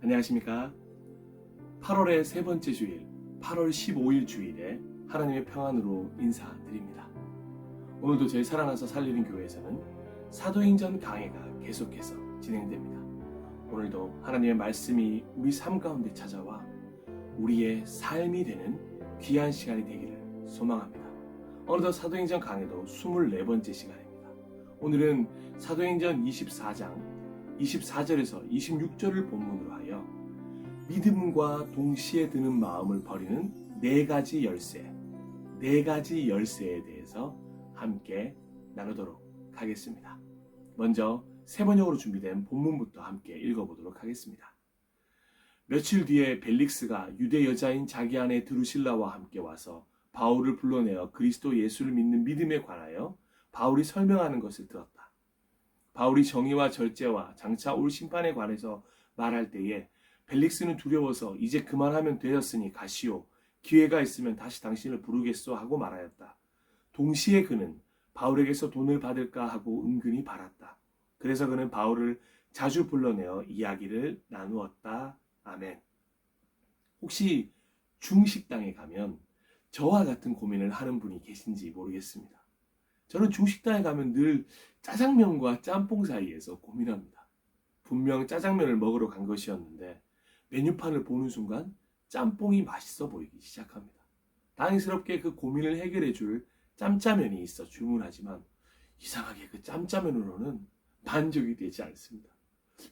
안녕하십니까? 8월의 세 번째 주일, 8월 15일 주일에 하나님의 평안으로 인사드립니다. 오늘도 저희 살아나서 살리는 교회에서는 사도행전 강해가 계속해서 진행됩니다. 오늘도 하나님의 말씀이 우리 삶 가운데 찾아와 우리의 삶이 되는 귀한 시간이 되기를 소망합니다. 어느덧 사도행전 강해도 24번째 시간입니다. 오늘은 사도행전 24장 24절에서 26절을 본문으로 하여 믿음과 동시에 드는 마음을 버리는 네 가지 열쇠에 대해서 함께 나누도록 하겠습니다. 먼저 세 번역으로 준비된 본문부터 함께 읽어보도록 하겠습니다. 며칠 뒤에 벨릭스가 유대 여자인 자기 아내 드루실라와 함께 와서 바울을 불러내어 그리스도 예수를 믿는 믿음에 관하여 바울이 설명하는 것을 들었다. 바울이 정의와 절제와 장차 올 심판에 관해서 말할 때에 벨릭스는 두려워서 이제 그만하면 되었으니 가시오. 기회가 있으면 다시 당신을 부르겠소 하고 말하였다. 동시에 그는 바울에게서 돈을 받을까 하고 은근히 바랐다. 그래서 그는 바울을 자주 불러내어 이야기를 나누었다. 아멘. 혹시 중식당에 가면 저와 같은 고민을 하는 분이 계신지 모르겠습니다. 저는 중식당에 가면 늘 짜장면과 짬뽕 사이에서 고민합니다. 분명 짜장면을 먹으러 간 것이었는데 메뉴판을 보는 순간 짬뽕이 맛있어 보이기 시작합니다. 다행스럽게 그 고민을 해결해 줄 짬짜면이 있어 주문하지만 이상하게 그 짬짜면으로는 만족이 되지 않습니다.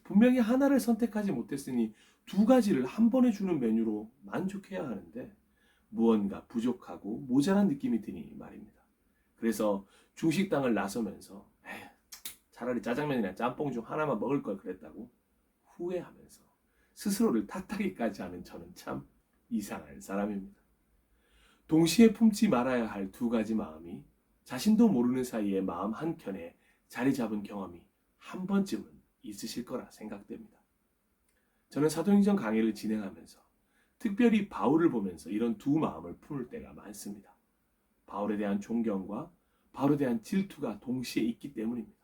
분명히 하나를 선택하지 못했으니 두 가지를 한 번에 주는 메뉴로 만족해야 하는데 무언가 부족하고 모자란 느낌이 드니 말입니다. 그래서 중식당을 나서면서 차라리 짜장면이나 짬뽕 중 하나만 먹을 걸 그랬다고 후회하면서 스스로를 탓하기까지 하는 저는 참 이상한 사람입니다. 동시에 품지 말아야 할 두 가지 마음이 자신도 모르는 사이에 마음 한켠에 자리 잡은 경험이 한 번쯤은 있으실 거라 생각됩니다. 저는 사도행전 강해를 진행하면서 특별히 바울을 보면서 이런 두 마음을 품을 때가 많습니다. 바울에 대한 존경과 바울에 대한 질투가 동시에 있기 때문입니다.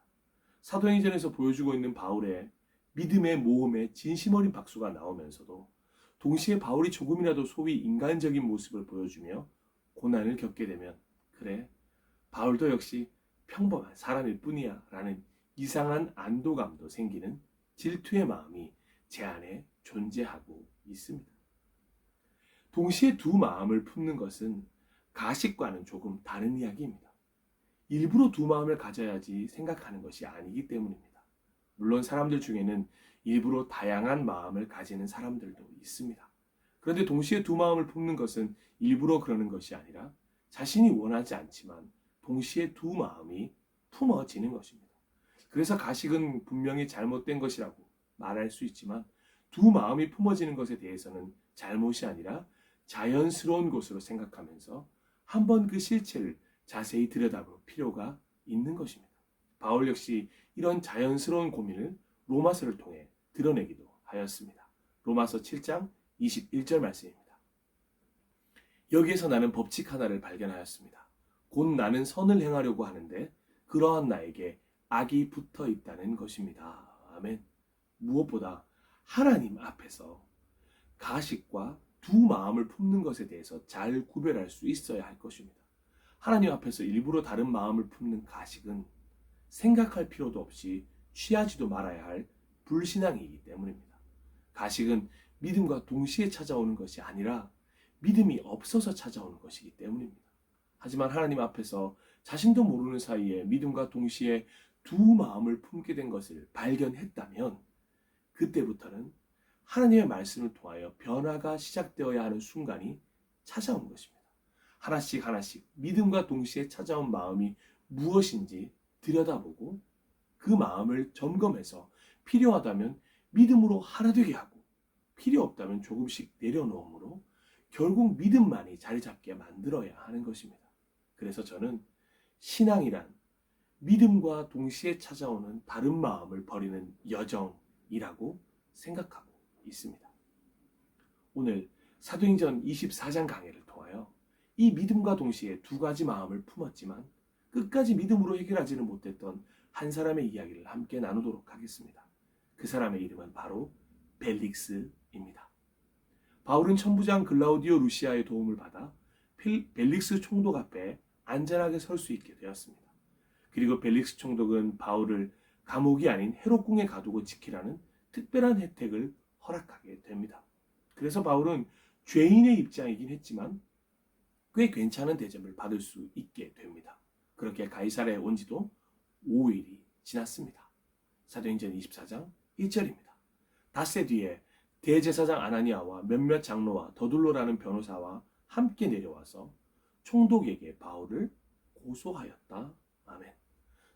사도행전에서 보여주고 있는 바울의 믿음의 모험에 진심 어린 박수가 나오면서도 동시에 바울이 조금이라도 소위 인간적인 모습을 보여주며 고난을 겪게 되면 그래, 바울도 역시 평범한 사람일 뿐이야 라는 이상한 안도감도 생기는 질투의 마음이 제 안에 존재하고 있습니다. 동시에 두 마음을 품는 것은 가식과는 조금 다른 이야기입니다. 일부러 두 마음을 가져야지 생각하는 것이 아니기 때문입니다. 물론 사람들 중에는 일부러 다양한 마음을 가지는 사람들도 있습니다. 그런데 동시에 두 마음을 품는 것은 일부러 그러는 것이 아니라 자신이 원하지 않지만 동시에 두 마음이 품어지는 것입니다. 그래서 가식은 분명히 잘못된 것이라고 말할 수 있지만 두 마음이 품어지는 것에 대해서는 잘못이 아니라 자연스러운 것으로 생각하면서 한번 그 실체를 자세히 들여다볼 필요가 있는 것입니다. 바울 역시 이런 자연스러운 고민을 로마서를 통해 드러내기도 하였습니다. 로마서 7장 21절 말씀입니다. 여기에서 나는 법칙 하나를 발견하였습니다. 곧 나는 선을 행하려고 하는데 그러한 나에게 악이 붙어 있다는 것입니다. 아멘. 무엇보다 하나님 앞에서 가식과 두 마음을 품는 것에 대해서 잘 구별할 수 있어야 할 것입니다. 하나님 앞에서 일부러 다른 마음을 품는 가식은 생각할 필요도 없이 취하지도 말아야 할 불신앙이기 때문입니다. 가식은 믿음과 동시에 찾아오는 것이 아니라 믿음이 없어서 찾아오는 것이기 때문입니다. 하지만 하나님 앞에서 자신도 모르는 사이에 믿음과 동시에 두 마음을 품게 된 것을 발견했다면 그때부터는 하나님의 말씀을 통하여 변화가 시작되어야 하는 순간이 찾아온 것입니다. 하나씩 하나씩 믿음과 동시에 찾아온 마음이 무엇인지 들여다보고 그 마음을 점검해서 필요하다면 믿음으로 하나 되게 하고 필요 없다면 조금씩 내려놓음으로 결국 믿음만이 자리 잡게 만들어야 하는 것입니다. 그래서 저는 신앙이란 믿음과 동시에 찾아오는 다른 마음을 버리는 여정이라고 생각하고 있습니다. 오늘 사도행전 24장 강해를 통하여 이 믿음과 동시에 두 가지 마음을 품었지만 끝까지 믿음으로 해결하지는 못했던 한 사람의 이야기를 함께 나누도록 하겠습니다. 그 사람의 이름은 바로 벨릭스 입니다. 바울은 천부장 글라우디오 루시아의 도움을 받아 벨릭스 총독 앞에 안전하게 설 수 있게 되었습니다. 그리고 벨릭스 총독은 바울을 감옥이 아닌 헤롯궁에 가두고 지키라는 특별한 혜택을 허락하게 됩니다. 그래서 바울은 죄인의 입장이긴 했지만 꽤 괜찮은 대접을 받을 수 있게 됩니다. 그렇게 가이사랴에 온 지도 5일이 지났습니다. 사도행전 24장 1절입니다. 닷새 뒤에 대제사장 아나니아와 몇몇 장로와 더둘로라는 변호사와 함께 내려와서 총독에게 바울을 고소하였다. 아멘.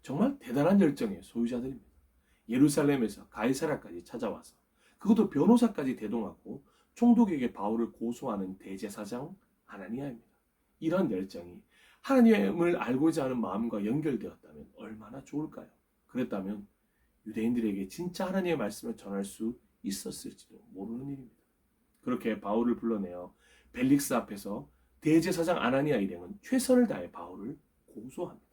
정말 대단한 열정의 소유자들입니다. 예루살렘에서 가이사랴까지 찾아와서 그것도 변호사까지 대동하고 총독에게 바울을 고소하는 대제사장 아나니아입니다. 이런 열정이 하나님을 알고자 하는 마음과 연결되었다면 얼마나 좋을까요? 그랬다면 유대인들에게 진짜 하나님의 말씀을 전할 수 있었을지도 모르는 일입니다. 그렇게 바울을 불러내어 벨릭스 앞에서 대제사장 아나니아 일행은 최선을 다해 바울을 고소합니다.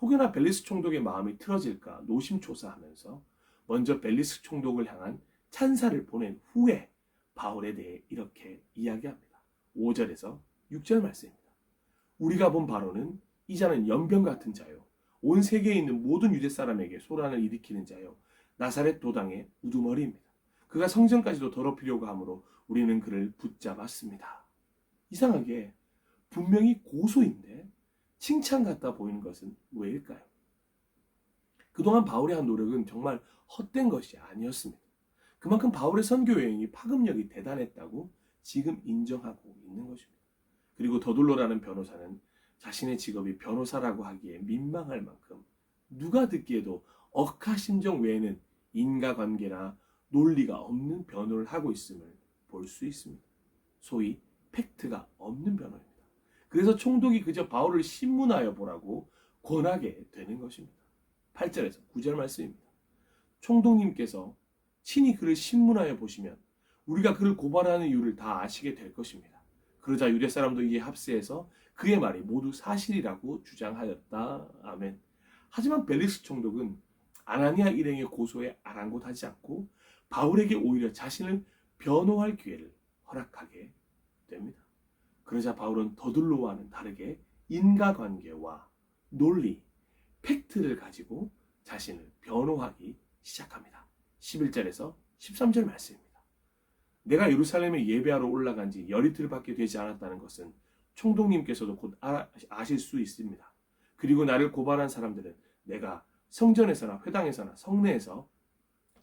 혹여나 벨릭스 총독의 마음이 틀어질까 노심초사하면서 먼저 벨릭스 총독을 향한 찬사를 보낸 후에 바울에 대해 이렇게 이야기합니다. 5절에서 6절 말씀입니다. 우리가 본 바로는 이 자는 연병 같은 자요, 온 세계에 있는 모든 유대 사람에게 소란을 일으키는 자요, 나사렛 도당의 우두머리입니다. 그가 성전까지도 더럽히려고 하므로 우리는 그를 붙잡았습니다. 이상하게 분명히 고소인데 칭찬 같다 보이는 것은 왜일까요? 그동안 바울이 한 노력은 정말 헛된 것이 아니었습니다. 그만큼 바울의 선교 여행이 파급력이 대단했다고 지금 인정하고 있는 것입니다. 그리고 더둘로라는 변호사는 자신의 직업이 변호사라고 하기에 민망할 만큼 누가 듣기에도 억하심정 외에는 인과관계나 논리가 없는 변호를 하고 있음을 볼 수 있습니다. 소위 팩트가 없는 변호입니다. 그래서 총독이 그저 바울을 신문하여 보라고 권하게 되는 것입니다. 8절에서 9절 말씀입니다. 총독님께서 친히 그를 신문하여 보시면 우리가 그를 고발하는 이유를 다 아시게 될 것입니다. 그러자 유대 사람도 이에 합세해서 그의 말이 모두 사실이라고 주장하였다. 아멘. 하지만 벨릭스 총독은 아나니아 일행의 고소에 아랑곳하지 않고 바울에게 오히려 자신을 변호할 기회를 허락하게 됩니다. 그러자 바울은 더둘로와는 다르게 인과관계와 논리, 팩트를 가지고 자신을 변호하기 시작합니다. 11절에서 13절 말씀입니다. 내가 예루살렘에 예배하러 올라간 지 열이틀밖에 되지 않았다는 것은 총독님께서도 곧 아실 수 있습니다. 그리고 나를 고발한 사람들은 내가 성전에서나 회당에서나 성내에서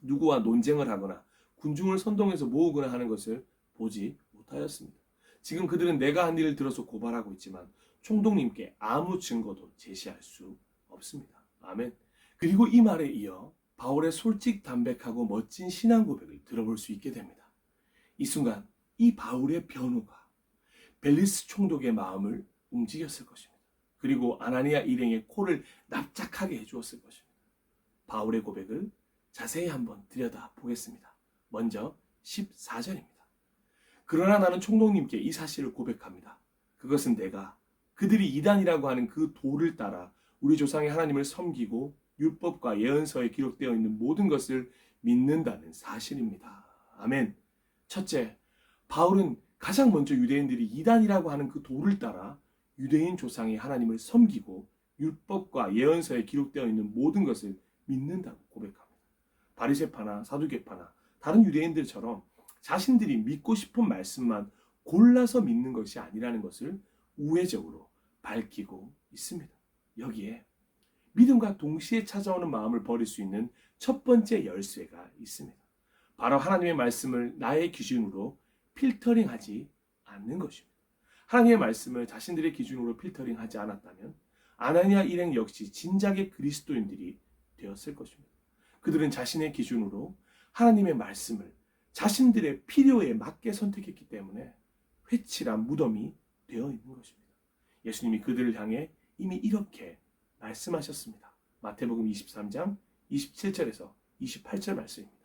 누구와 논쟁을 하거나 군중을 선동해서 모으거나 하는 것을 보지 못하였습니다. 지금 그들은 내가 한 일을 들어서 고발하고 있지만 총독님께 아무 증거도 제시할 수 없습니다. 아멘. 그리고 이 말에 이어 바울의 솔직담백하고 멋진 신앙 고백을 들어볼 수 있게 됩니다. 이 순간 이 바울의 변호가 벨릭스 총독의 마음을 움직였을 것입니다. 그리고 아나니아 일행의 코를 납작하게 해주었을 것입니다. 바울의 고백을 자세히 한번 들여다보겠습니다. 먼저 14절입니다. 그러나 나는 총독님께 이 사실을 고백합니다. 그것은 내가 그들이 이단이라고 하는 그 도를 따라 우리 조상의 하나님을 섬기고 율법과 예언서에 기록되어 있는 모든 것을 믿는다는 사실입니다. 아멘. 첫째, 바울은 가장 먼저 유대인들이 이단이라고 하는 그 도를 따라 유대인 조상의 하나님을 섬기고 율법과 예언서에 기록되어 있는 모든 것을 믿는다고 고백합니다. 바리새파나 사두개파나 다른 유대인들처럼 자신들이 믿고 싶은 말씀만 골라서 믿는 것이 아니라는 것을 우회적으로 밝히고 있습니다. 여기에 믿음과 동시에 찾아오는 마음을 버릴 수 있는 첫 번째 열쇠가 있습니다. 바로 하나님의 말씀을 나의 기준으로 필터링하지 않는 것입니다. 하나님의 말씀을 자신들의 기준으로 필터링하지 않았다면 아나니아 일행 역시 진작의 그리스도인들이 되었을 것입니다. 그들은 자신의 기준으로 하나님의 말씀을 자신들의 필요에 맞게 선택했기 때문에 회칠한 무덤이 되어 있는 것입니다. 예수님이 그들을 향해 이미 이렇게 말씀하셨습니다. 마태복음 23장 27절에서 28절 말씀입니다.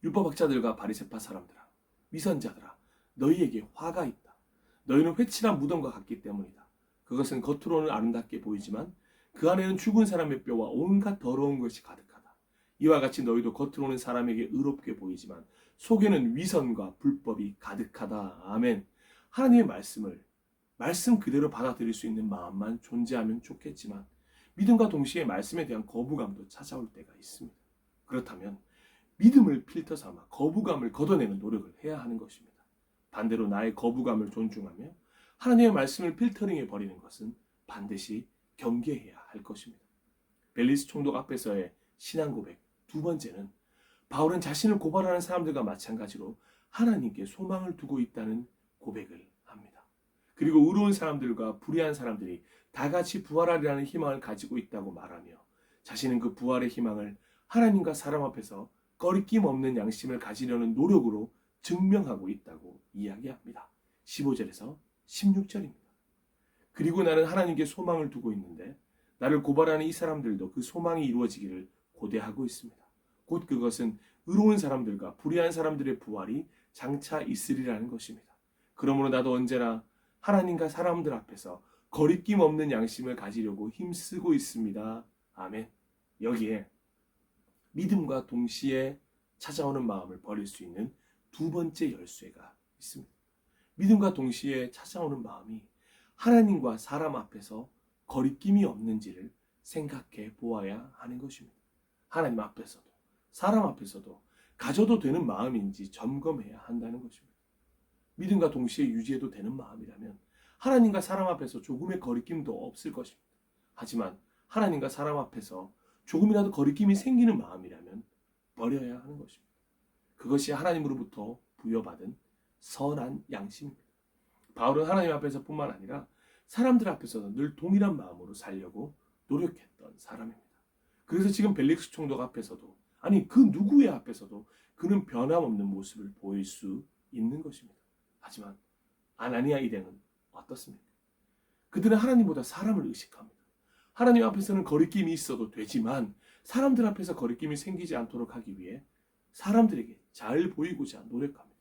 율법학자들과 바리새파 사람들아, 위선자들아, 너희에게 화가 있다. 너희는 회칠한 무덤과 같기 때문이다. 그것은 겉으로는 아름답게 보이지만 그 안에는 죽은 사람의 뼈와 온갖 더러운 것이 가득하다. 이와 같이 너희도 겉으로는 사람에게 의롭게 보이지만 속에는 위선과 불법이 가득하다. 아멘. 하나님의 말씀 그대로 받아들일 수 있는 마음만 존재하면 좋겠지만 믿음과 동시에 말씀에 대한 거부감도 찾아올 때가 있습니다. 그렇다면 믿음을 필터 삼아 거부감을 걷어내는 노력을 해야 하는 것입니다. 반대로 나의 거부감을 존중하며 하나님의 말씀을 필터링해 버리는 것은 반드시 경계해야 할 것입니다. 벨리스 총독 앞에서의 신앙 고백 두 번째는 바울은 자신을 고발하는 사람들과 마찬가지로 하나님께 소망을 두고 있다는 고백을 합니다. 그리고 의로운 사람들과 불의한 사람들이 다 같이 부활하리라는 희망을 가지고 있다고 말하며 자신은 그 부활의 희망을 하나님과 사람 앞에서 거리낌 없는 양심을 가지려는 노력으로 증명하고 있다고 이야기합니다. 15절에서 16절입니다. 그리고 나는 하나님께 소망을 두고 있는데 나를 고발하는 이 사람들도 그 소망이 이루어지기를 고대하고 있습니다. 곧 그것은 의로운 사람들과 불의한 사람들의 부활이 장차 있으리라는 것입니다. 그러므로 나도 언제나 하나님과 사람들 앞에서 거리낌 없는 양심을 가지려고 힘쓰고 있습니다. 아멘. 여기에 믿음과 동시에 찾아오는 마음을 버릴 수 있는 두 번째 열쇠가 있습니다. 믿음과 동시에 찾아오는 마음이 하나님과 사람 앞에서 거리낌이 없는지를 생각해 보아야 하는 것입니다. 하나님 앞에서도 사람 앞에서도 가져도 되는 마음인지 점검해야 한다는 것입니다. 믿음과 동시에 유지해도 되는 마음이라면 하나님과 사람 앞에서 조금의 거리낌도 없을 것입니다. 하지만 하나님과 사람 앞에서 조금이라도 거리낌이 생기는 마음이라면 버려야 하는 것입니다. 그것이 하나님으로부터 부여받은 선한 양심입니다. 바울은 하나님 앞에서 뿐만 아니라 사람들 앞에서도 늘 동일한 마음으로 살려고 노력했던 사람입니다. 그래서 지금 벨릭스 총독 앞에서도 아니 그 누구의 앞에서도 그는 변함없는 모습을 보일 수 있는 것입니다. 하지만 아나니아 일행은 어떻습니까? 그들은 하나님보다 사람을 의식합니다. 하나님 앞에서는 거리낌이 있어도 되지만 사람들 앞에서 거리낌이 생기지 않도록 하기 위해 사람들에게 잘 보이고자 노력합니다.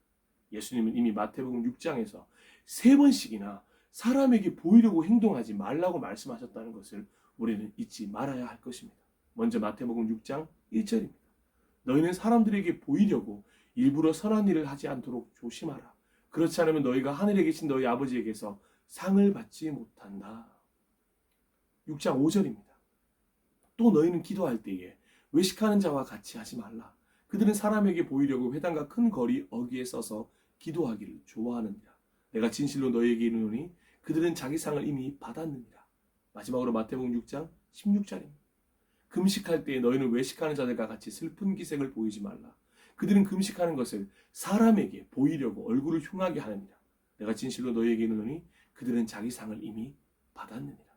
예수님은 이미 마태복음 6장에서 3번씩이나 사람에게 보이려고 행동하지 말라고 말씀하셨다는 것을 우리는 잊지 말아야 할 것입니다. 먼저 마태복음 6장 1절입니다. 너희는 사람들에게 보이려고 일부러 선한 일을 하지 않도록 조심하라. 그렇지 않으면 너희가 하늘에 계신 너희 아버지에게서 상을 받지 못한다. 6장 5절입니다. 또 너희는 기도할 때에 외식하는 자와 같이 하지 말라. 그들은 사람에게 보이려고 회당과 큰 거리 어귀에 서서 기도하기를 좋아하느니라. 내가 진실로 너희에게 이르노니 그들은 자기 상을 이미 받았느니라. 마지막으로 마태복음 6장 16절입니다. 금식할 때에 너희는 외식하는 자들과 같이 슬픈 기색을 보이지 말라. 그들은 금식하는 것을 사람에게 보이려고 얼굴을 흉하게 하느니라. 내가 진실로 너희에게 이르노니 그들은 자기 상을 이미 받았느니라.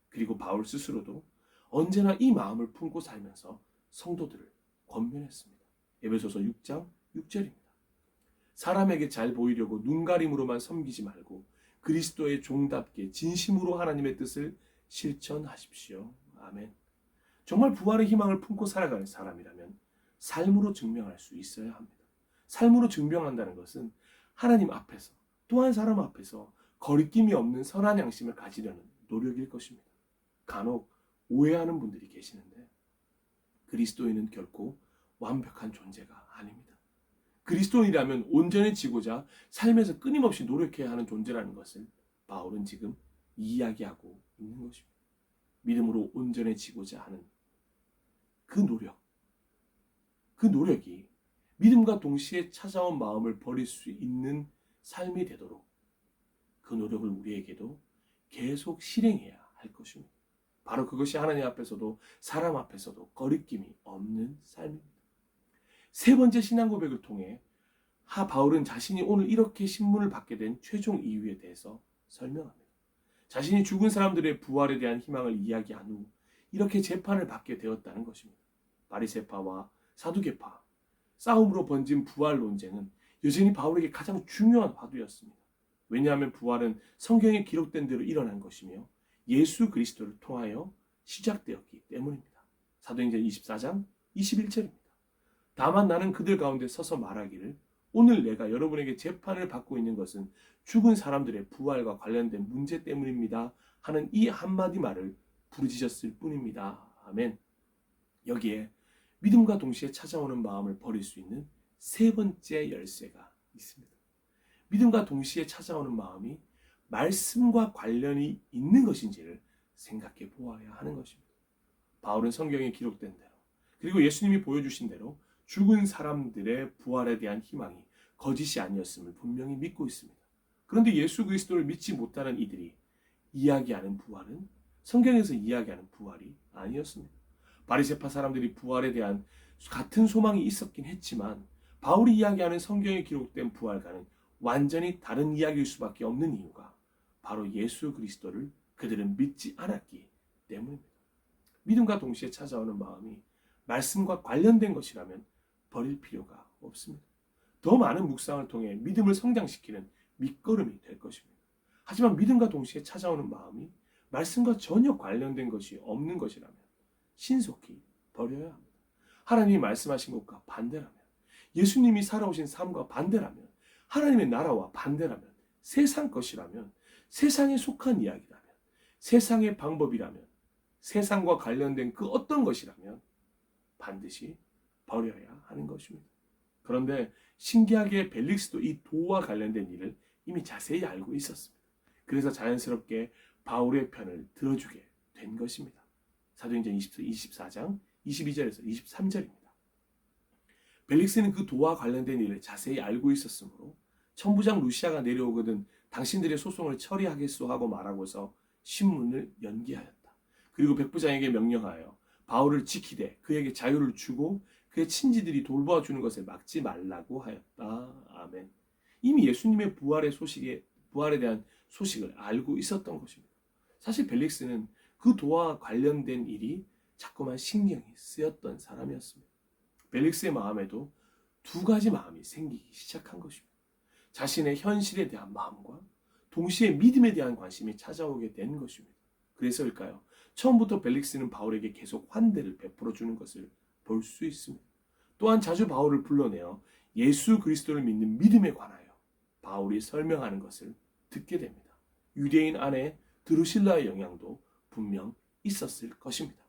그리고 바울 스스로도 언제나 이 마음을 품고 살면서 성도들을 권면했습니다. 에베소서 6장 6절입니다. 사람에게 잘 보이려고 눈가림으로만 섬기지 말고 그리스도의 종답게 진심으로 하나님의 뜻을 실천하십시오. 아멘. 정말 부활의 희망을 품고 살아가는 사람이라면 삶으로 증명할 수 있어야 합니다. 삶으로 증명한다는 것은 하나님 앞에서 또한 사람 앞에서 거리낌이 없는 선한 양심을 가지려는 노력일 것입니다. 간혹 오해하는 분들이 계시는데 그리스도인은 결코 완벽한 존재가 아닙니다. 그리스도인이라면 온전해지고자 삶에서 끊임없이 노력해야 하는 존재라는 것을 바울은 지금 이야기하고 있는 것입니다. 믿음으로 온전해지고자 하는 그 노력이 믿음과 동시에 찾아온 마음을 버릴 수 있는 삶이 되도록 그 노력을 우리에게도 계속 실행해야 할 것입니다. 바로 그것이 하나님 앞에서도 사람 앞에서도 거리낌이 없는 삶입니다. 세 번째 신앙 고백을 통해 바울은 자신이 오늘 이렇게 신문을 받게 된 최종 이유에 대해서 설명합니다. 자신이 죽은 사람들의 부활에 대한 희망을 이야기한 후 이렇게 재판을 받게 되었다는 것입니다. 바리새파와 사두개파 싸움으로 번진 부활 논쟁은 여전히 바울에게 가장 중요한 화두였습니다. 왜냐하면 부활은 성경에 기록된 대로 일어난 것이며 예수 그리스도를 통하여 시작되었기 때문입니다. 사도행전 24장 21절입니다. 다만 나는 그들 가운데 서서 말하기를 오늘 내가 여러분에게 재판을 받고 있는 것은 죽은 사람들의 부활과 관련된 문제 때문입니다 하는 이 한마디 말을 부르짖었을 뿐입니다. 아멘. 여기에 믿음과 동시에 찾아오는 마음을 버릴 수 있는 세 번째 열쇠가 있습니다. 믿음과 동시에 찾아오는 마음이 말씀과 관련이 있는 것인지를 생각해 보아야 하는 것입니다. 바울은 성경에 기록된 대로 그리고 예수님이 보여주신 대로 죽은 사람들의 부활에 대한 희망이 거짓이 아니었음을 분명히 믿고 있습니다. 그런데 예수 그리스도를 믿지 못하는 이들이 이야기하는 부활은 성경에서 이야기하는 부활이 아니었습니다. 바리새파 사람들이 부활에 대한 같은 소망이 있었긴 했지만 바울이 이야기하는 성경에 기록된 부활과는 완전히 다른 이야기일 수밖에 없는 이유가 바로 예수 그리스도를 그들은 믿지 않았기 때문입니다. 믿음과 동시에 찾아오는 마음이 말씀과 관련된 것이라면 버릴 필요가 없습니다. 더 많은 묵상을 통해 믿음을 성장시키는 밑거름이 될 것입니다. 하지만 믿음과 동시에 찾아오는 마음이 말씀과 전혀 관련된 것이 없는 것이라면 신속히 버려야 합니다. 하나님이 말씀하신 것과 반대라면, 예수님이 살아오신 삶과 반대라면, 하나님의 나라와 반대라면, 세상 것이라면, 세상에 속한 이야기라면, 세상의 방법이라면, 세상과 관련된 그 어떤 것이라면 반드시 버려야 하는 것입니다. 그런데 신기하게 벨릭스도 이 도와 관련된 일을 이미 자세히 알고 있었습니다. 그래서 자연스럽게 바울의 편을 들어주게 된 것입니다. 사도행전 24장 22절에서 23절입니다. 벨릭스는 그 도와 관련된 일을 자세히 알고 있었으므로 천부장 루시아가 내려오거든 당신들의 소송을 처리하겠소 하고 말하고서 신문을 연기하였다. 그리고 백부장에게 명령하여 바울을 지키되 그에게 자유를 주고 그의 친지들이 돌보아주는 것을 막지 말라고 하였다. 아멘. 이미 예수님의 부활에 대한 소식을 알고 있었던 것입니다. 사실 벨릭스는 그 도와 관련된 일이 자꾸만 신경이 쓰였던 사람이었습니다. 벨릭스의 마음에도 두 가지 마음이 생기기 시작한 것입니다. 자신의 현실에 대한 마음과 동시에 믿음에 대한 관심이 찾아오게 된 것입니다. 그래서일까요? 처음부터 벨릭스는 바울에게 계속 환대를 베풀어 주는 것을 볼 수 있습니다. 또한 자주 바울을 불러내어 예수 그리스도를 믿는 믿음에 관하여 바울이 설명하는 것을 듣게 됩니다. 유대인 안에 드루실라의 영향도 분명 있었을 것입니다.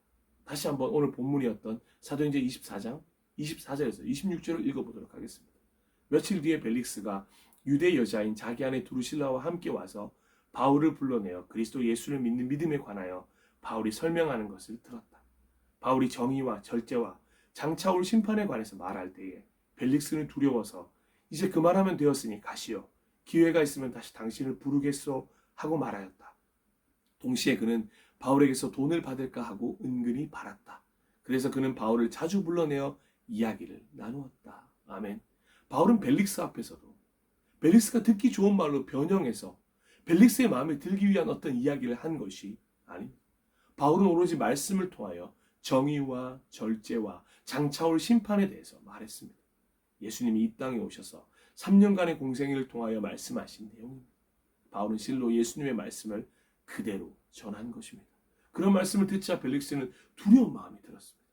다시 한번 오늘 본문이었던 사도행전 24장 24절에서 26절을 읽어보도록 하겠습니다. 며칠 뒤에 벨릭스가 유대 여자인 자기 아내 드루실라와 함께 와서 바울을 불러내어 그리스도 예수를 믿는 믿음에 관하여 바울이 설명하는 것을 들었다. 바울이 정의와 절제와 장차올 심판에 관해서 말할 때에 벨릭스는 두려워서 이제 그만하면 되었으니 가시오. 기회가 있으면 다시 당신을 부르겠소 하고 말하였다. 동시에 그는 바울에게서 돈을 받을까 하고 은근히 바랐다. 그래서 그는 바울을 자주 불러내어 이야기를 나누었다. 아멘. 바울은 벨릭스 앞에서도 벨릭스가 듣기 좋은 말로 변형해서 벨릭스의 마음에 들기 위한 어떤 이야기를 한 것이 아닙니다. 바울은 오로지 말씀을 통하여 정의와 절제와 장차올 심판에 대해서 말했습니다. 예수님이 이 땅에 오셔서 3년간의 공생애를 통하여 말씀하신 내용입니다. 바울은 실로 예수님의 말씀을 그대로 전한 것입니다. 그런 말씀을 듣자 벨릭스는 두려운 마음이 들었습니다.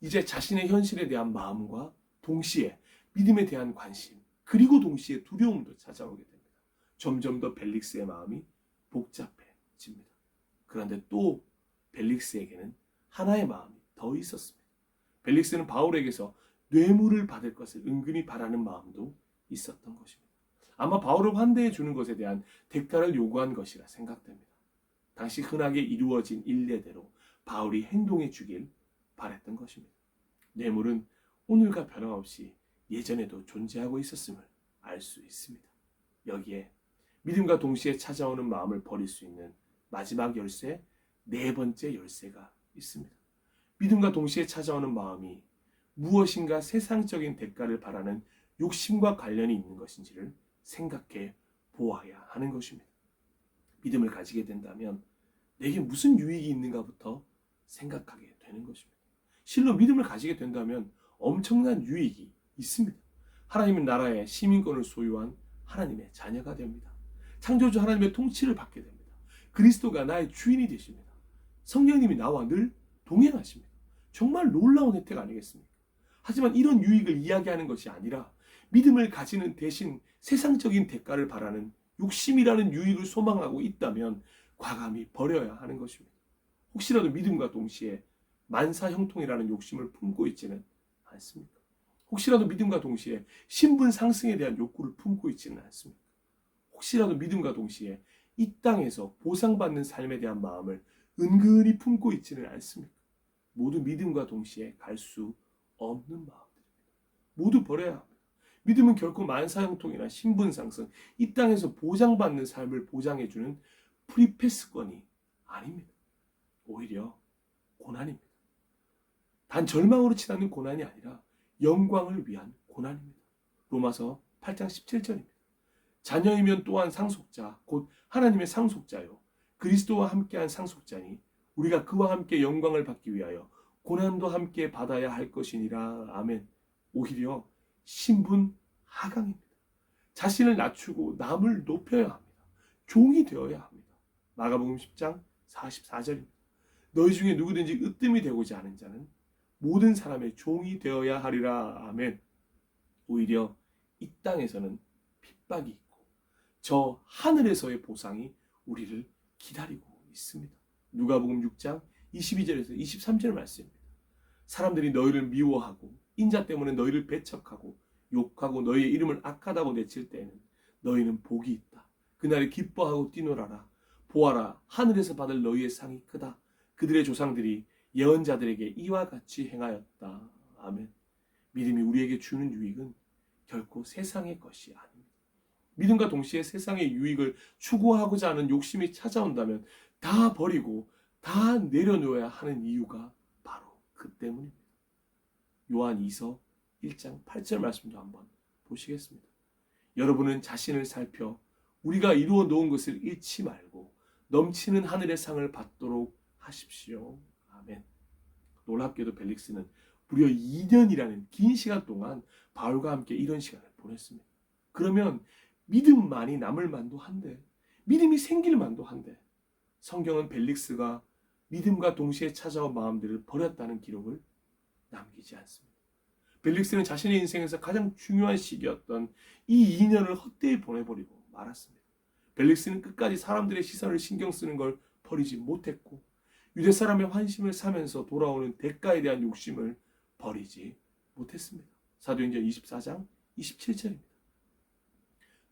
이제 자신의 현실에 대한 마음과 동시에 믿음에 대한 관심, 그리고 동시에 두려움도 찾아오게 됩니다. 점점 더 벨릭스의 마음이 복잡해집니다. 그런데 또 벨릭스에게는 하나의 마음이 더 있었습니다. 벨릭스는 바울에게서 뇌물을 받을 것을 은근히 바라는 마음도 있었던 것입니다. 아마 바울을 환대해 주는 것에 대한 대가를 요구한 것이라 생각됩니다. 당시 흔하게 이루어진 일례대로 바울이 행동해 주길 바랬던 것입니다. 뇌물은 오늘과 변함없이 예전에도 존재하고 있었음을 알 수 있습니다. 여기에 믿음과 동시에 찾아오는 마음을 버릴 수 있는 마지막 열쇠, 네 번째 열쇠가 있습니다. 믿음과 동시에 찾아오는 마음이 무엇인가 세상적인 대가를 바라는 욕심과 관련이 있는 것인지를 생각해 보아야 하는 것입니다. 믿음을 가지게 된다면 내게 무슨 유익이 있는가부터 생각하게 되는 것입니다. 실로 믿음을 가지게 된다면 엄청난 유익이 있습니다. 하나님의 나라의 시민권을 소유한 하나님의 자녀가 됩니다. 창조주 하나님의 통치를 받게 됩니다. 그리스도가 나의 주인이 되십니다. 성령님이 나와 늘 동행하십니다. 정말 놀라운 혜택 아니겠습니까? 하지만 이런 유익을 이야기하는 것이 아니라 믿음을 가지는 대신 세상적인 대가를 바라는 욕심이라는 유익을 소망하고 있다면 과감히 버려야 하는 것입니다. 혹시라도 믿음과 동시에 만사형통이라는 욕심을 품고 있지는 않습니까? 혹시라도 믿음과 동시에 신분 상승에 대한 욕구를 품고 있지는 않습니까? 혹시라도 믿음과 동시에 이 땅에서 보상받는 삶에 대한 마음을 은근히 품고 있지는 않습니까? 모두 믿음과 동시에 갈 수 없는 마음들입니다. 모두 버려야 합니다. 믿음은 결코 만사형통이나 신분 상승, 이 땅에서 보장받는 삶을 보장해주는 프리패스권이 아닙니다. 오히려 고난입니다. 단 절망으로 치닫는 고난이 아니라 영광을 위한 고난입니다. 로마서 8장 17절입니다. 자녀이면 또한 상속자, 곧 하나님의 상속자요. 그리스도와 함께한 상속자니 우리가 그와 함께 영광을 받기 위하여 고난도 함께 받아야 할 것이니라. 아멘. 오히려 신분 하강입니다. 자신을 낮추고 남을 높여야 합니다. 종이 되어야 합니다. 마가복음 10장 44절입니다. 너희 중에 누구든지 으뜸이 되고자 하는 자는 모든 사람의 종이 되어야 하리라. 아멘. 오히려 이 땅에서는 핍박이 있고 저 하늘에서의 보상이 우리를 기다리고 있습니다. 누가복음 6장 22절에서 23절 말씀입니다. 사람들이 너희를 미워하고 인자 때문에 너희를 배척하고 욕하고 너희의 이름을 악하다고 내칠 때에는 너희는 복이 있다. 그날에 기뻐하고 뛰놀아라. 보아라, 하늘에서 받을 너희의 상이 크다. 그들의 조상들이 예언자들에게 이와 같이 행하였다. 아멘. 믿음이 우리에게 주는 유익은 결코 세상의 것이 아닙니다. 믿음과 동시에 세상의 유익을 추구하고자 하는 욕심이 찾아온다면 다 버리고 다 내려놓아야 하는 이유가 바로 그 때문입니다. 요한 2서 1장 8절 말씀도 한번 보시겠습니다. 여러분은 자신을 살펴 우리가 이루어 놓은 것을 잃지 말고 넘치는 하늘의 상을 받도록 하십시오. 아멘. 놀랍게도 벨릭스는 무려 2년이라는 긴 시간 동안 바울과 함께 이런 시간을 보냈습니다. 그러면 믿음만이 남을 만도 한데, 믿음이 생길 만도 한데, 성경은 벨릭스가 믿음과 동시에 찾아온 마음들을 버렸다는 기록을 남기지 않습니다. 벨릭스는 자신의 인생에서 가장 중요한 시기였던 이 2년을 헛되이 보내버리고 말았습니다. 벨릭스는 끝까지 사람들의 시선을 신경 쓰는 걸 버리지 못했고 유대 사람의 환심을 사면서 돌아오는 대가에 대한 욕심을 버리지 못했습니다. 사도행전 24장 27절입니다.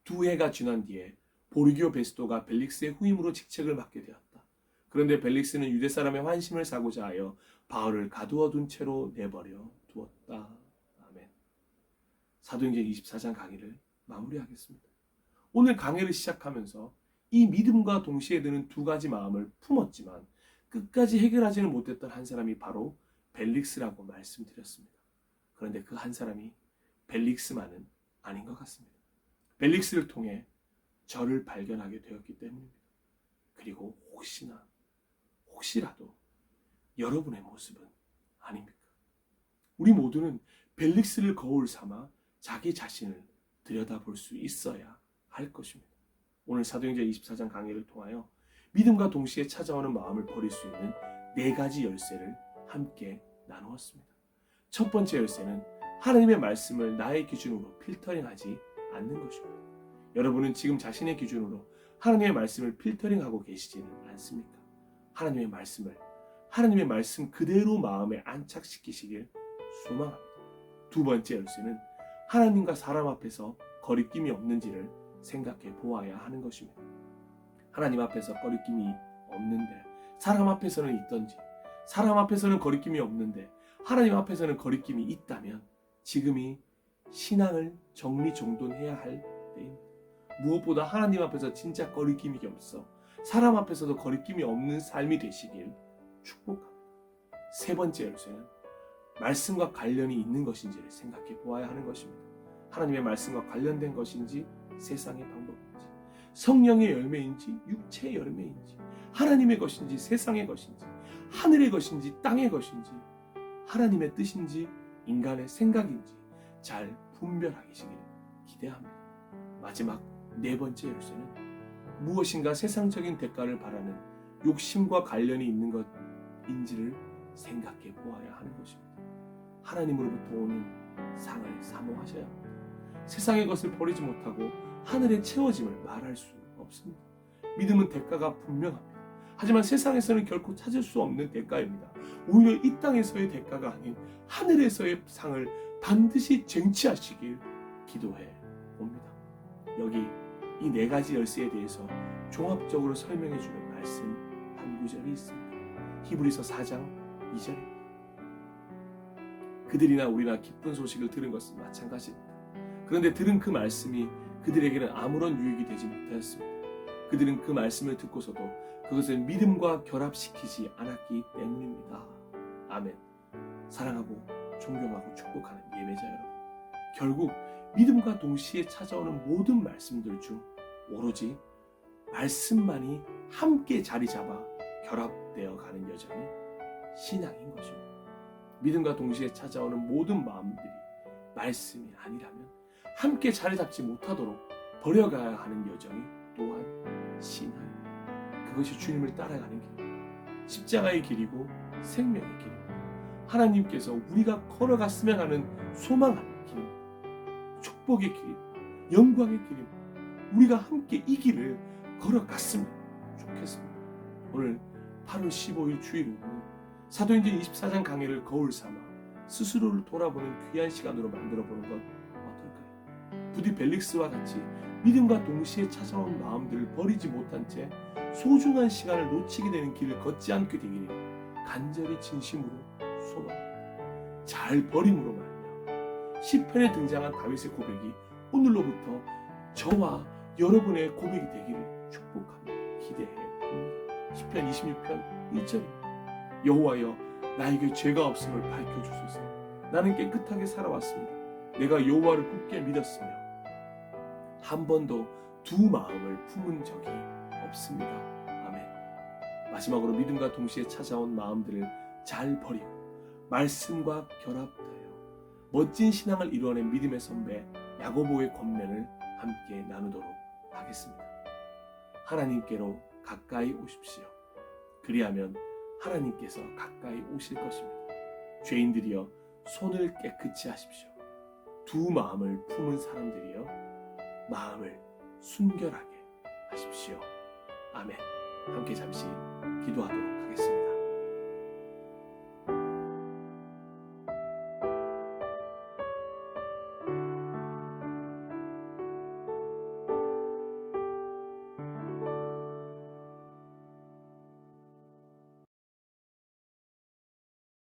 2해가 지난 뒤에 보르기오 베스토가 벨릭스의 후임으로 직책을 맡게 되었다. 그런데 벨릭스는 유대 사람의 환심을 사고자 하여 바울을 가두어둔 채로 내버려 두었다. 아멘. 사도행전 24장 강의를 마무리하겠습니다. 오늘 강의를 시작하면서 이 믿음과 동시에 드는 두 가지 마음을 품었지만 끝까지 해결하지는 못했던 한 사람이 바로 벨릭스라고 말씀드렸습니다. 그런데 그 한 사람이 벨릭스만은 아닌 것 같습니다. 벨릭스를 통해 저를 발견하게 되었기 때문입니다. 그리고 혹시라도 여러분의 모습은 아닙니까? 우리 모두는 벨릭스를 거울 삼아 자기 자신을 들여다볼 수 있어야 할 것입니다. 오늘 사도행전 24장 강의를 통하여 믿음과 동시에 찾아오는 마음을 버릴 수 있는 4가지 열쇠를 함께 나누었습니다. 첫 번째 열쇠는 하나님의 말씀을 나의 기준으로 필터링하지 않는 것입니다. 여러분은 지금 자신의 기준으로 하나님의 말씀을 필터링하고 계시지는 않습니까? 하나님의 말씀 그대로 마음에 안착시키시길 소망합니다. 두 번째 열쇠는 하나님과 사람 앞에서 거리낌이 없는지를 생각해 보아야 하는 것입니다. 하나님 앞에서 거리낌이 없는데 사람 앞에서는 있던지, 사람 앞에서는 거리낌이 없는데 하나님 앞에서는 거리낌이 있다면 지금이 신앙을 정리정돈해야 할 때입니다. 무엇보다 하나님 앞에서 진짜 거리낌이 없어 사람 앞에서도 거리낌이 없는 삶이 되시길 축복합니다. 세 번째 열쇠는 말씀과 관련이 있는 것인지를 생각해 보아야 하는 것입니다. 하나님의 말씀과 관련된 것인지 세상의 방법인지 성령의 열매인지 육체의 열매인지 하나님의 것인지 세상의 것인지 하늘의 것인지 땅의 것인지 하나님의 뜻인지 인간의 생각인지 잘 분별하시길 기대합니다. 마지막 4번째 열쇠는 무엇인가 세상적인 대가를 바라는 욕심과 관련이 있는 것인지를 생각해 보아야 하는 것입니다. 하나님으로부터 오는 상을 사모하셔야 합니다. 세상의 것을 버리지 못하고 하늘에 채워짐을 말할 수 없습니다. 믿음은 대가가 분명합니다. 하지만 세상에서는 결코 찾을 수 없는 대가입니다. 오히려 이 땅에서의 대가가 아닌 하늘에서의 상을 반드시 쟁취하시길 기도해 봅니다. 여기 이 네 가지 열쇠에 대해서 종합적으로 설명해 주는 말씀 한 구절이 있습니다. 히브리서 4장 2절입니다. 그들이나 우리나 기쁜 소식을 들은 것은 마찬가지입니다. 그런데 들은 그 말씀이 그들에게는 아무런 유익이 되지 못하였습니다. 그들은 그 말씀을 듣고서도 그것을 믿음과 결합시키지 않았기 때문입니다. 아멘. 사랑하고 존경하고 축복하는 예배자 여러분, 결국 믿음과 동시에 찾아오는 모든 말씀들 중 오로지 말씀만이 함께 자리 잡아 결합되어 가는 여정이 신앙인 것입니다. 믿음과 동시에 찾아오는 모든 마음들이 말씀이 아니라면 함께 자리 잡지 못하도록 버려가야 하는 여정이 또한 신앙입니다. 그것이 주님을 따라가는 길입니다. 십자가의 길이고 생명의 길입니다. 하나님께서 우리가 걸어갔으면 하는 소망하는 길입니다. 축복의 길입니다. 영광의 길입니다. 우리가 함께 이 길을 걸어갔으면 좋겠습니다. 오늘 8월 15일 주일은 사도행전 24장 강해를 거울 삼아 스스로를 돌아보는 귀한 시간으로 만들어보는 건 어떨까요? 부디 벨릭스와 같이 믿음과 동시에 찾아온 마음들을 버리지 못한 채 소중한 시간을 놓치게 되는 길을 걷지 않게 되기를 간절히 진심으로 소망합니다. 잘 버림으로 말이야. 시편에 등장한 다윗의 고백이 오늘로부터 저와 여러분의 고백이 되기를 축복합니다. 기대해 봅니다. 시편 26편 1절입니다. 여호와여, 나에게 죄가 없음을 밝혀주소서. 나는 깨끗하게 살아왔습니다. 내가 여호와를 굳게 믿었으며 한 번도 두 마음을 품은 적이 없습니다. 아멘. 마지막으로 믿음과 동시에 찾아온 마음들을 잘 버리고 말씀과 결합하여 멋진 신앙을 이루어낸 믿음의 선배 야고보의 권면을 함께 나누도록 하겠습니다. 하나님께로 가까이 오십시오. 그리하면 하나님께서 가까이 오실 것입니다. 죄인들이여 손을 깨끗이 하십시오. 두 마음을 품은 사람들이여 마음을 순결하게 하십시오. 아멘. 함께 잠시 기도하도록 하겠습니다.